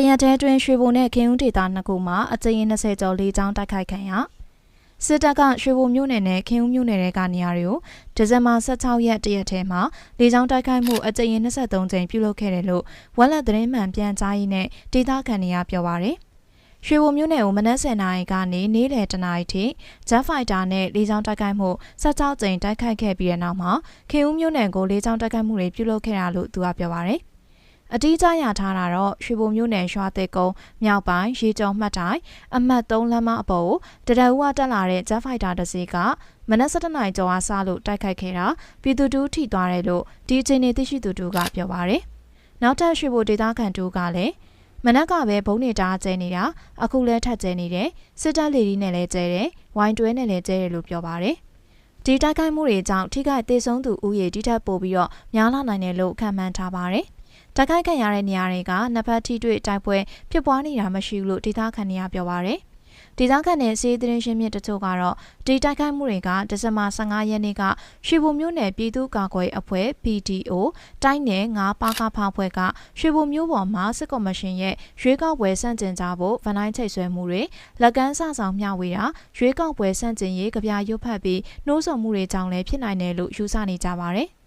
ရတဲ့တွင်ရွှေဘုံနဲ့ခင်ဦးဒေသနှစ်ခုမှာအကြိမ်20ကျော်4ချောင်းတိုက်ခိုက်ခံရစစ်တပ်ကရွှေဘုံမြို့နယ်နဲ့ခင်ဦးမြို့နယ်တွေကနေရာတွေကိုဒီဇင်ဘာ16ရက်တရက်ထဲမှာ4ချောင်းတိုက်ခိုက်မှုအကြိမ်23ကြိမ်ပြုလုပ်ခဲ့တယ်လို့ဝက်လက်သတင်းမှန်ပြန်ကြားရေးနဲ့ဒေသခံတွေကပြောပါတယ်။ရွှေဘုံမြို့နယ်ကိုမနက်10:00နာရီကနေနေ့လယ်1:00နာရီထိဂျက်ဖိုက်တာနဲ့4ချောင်းတိုက်ခိုက်မှု16ကြိမ်တိုက်ခိုက်ခဲ့ပြီးတဲ့နောက်မှာခင်ဦးမြို့နယ်ကို4ချောင်းတိုက်ခိုက်မှုတွေပြုလုပ်ခဲ့တာလို့သူကပြောပါတယ်။အတီးကျရထားတာတော့ရွှေဘုံမြို့နယ်ရွာသစ်ကုန်းမြောက်ပိုင်းရေကျော်မှတ်တိုင်အမှတ်3လမ်းမအပေါ်တရဝတက်လာတဲ့ဂျက်ဖိုက်တာတစ်စီးကမနက်7:00နာရီကျော်အားစလို့တိုက်ခိုက်ခဲ့တာပြည်သူတူထိသွားတယ်လို့ဒီအချိန်နေသိရှိသူတို့ကပြောပါတယ်။နောက်ထပ်ရွှေဘုံဒေသခံတို့ကလည်းမနက်ကပဲဘုံနေတာကျဲနေတာအခုလဲထပ်ကျဲနေတယ်စစ်တပ်လေဒီနဲ့လဲကျဲတယ်ဝိုင်းတွဲနဲ့လဲကျဲတယ်လို့ပြောပါတယ်။ဒီတိုက်ခိုက်မှုတွေကြောင့်ထိခိုက်သေဆုံးသူဦးရေတိထက်ပိုပြီးတော့များလာနိုင်တယ်လို့ခန့်မှန်းထားပါတယ်။တိုက်ခိုက်ခံရတဲ့နေရာတွေကနှစ်ဖက်ထိတွေ့တိုက်ပွဲဖြစ်ပွားနေတာမရှိဘူးလို့ဒေသခံတွေကပြောပါတယ်။ဒေသခံတွေစီးသတင်းရှင်းမြစ်တချို့ကတော့ဒီတိုက်ခိုက်မှုတွေကဒီဇင်ဘာ15ရက်နေ့ကရွှေဘုံမြို့နယ်ပြည်သူ့ကာကွယ်အဖွဲ့ PDO တိုင်းနယ်9ပါကဖဖွဲ့ကရွှေဘုံမြို့ပေါ်မှာစစ်ကော်မရှင်ရဲ့ရွေးကောက်ပွဲစန့်ကျင်ကြဖို့ဗန်တိုင်းချိတ်ဆွဲမှုတွေလက်ကမ်းစဆောင်မျှဝေတာရွေးကောက်ပွဲစန့်ကျင်ရေးကြပြရွတ်ဖတ်ပြီးနှိုးဆော်မှုတွေကြောင့်လည်းဖြစ်နိုင်တယ်လို့ယူဆနေကြပါတယ်။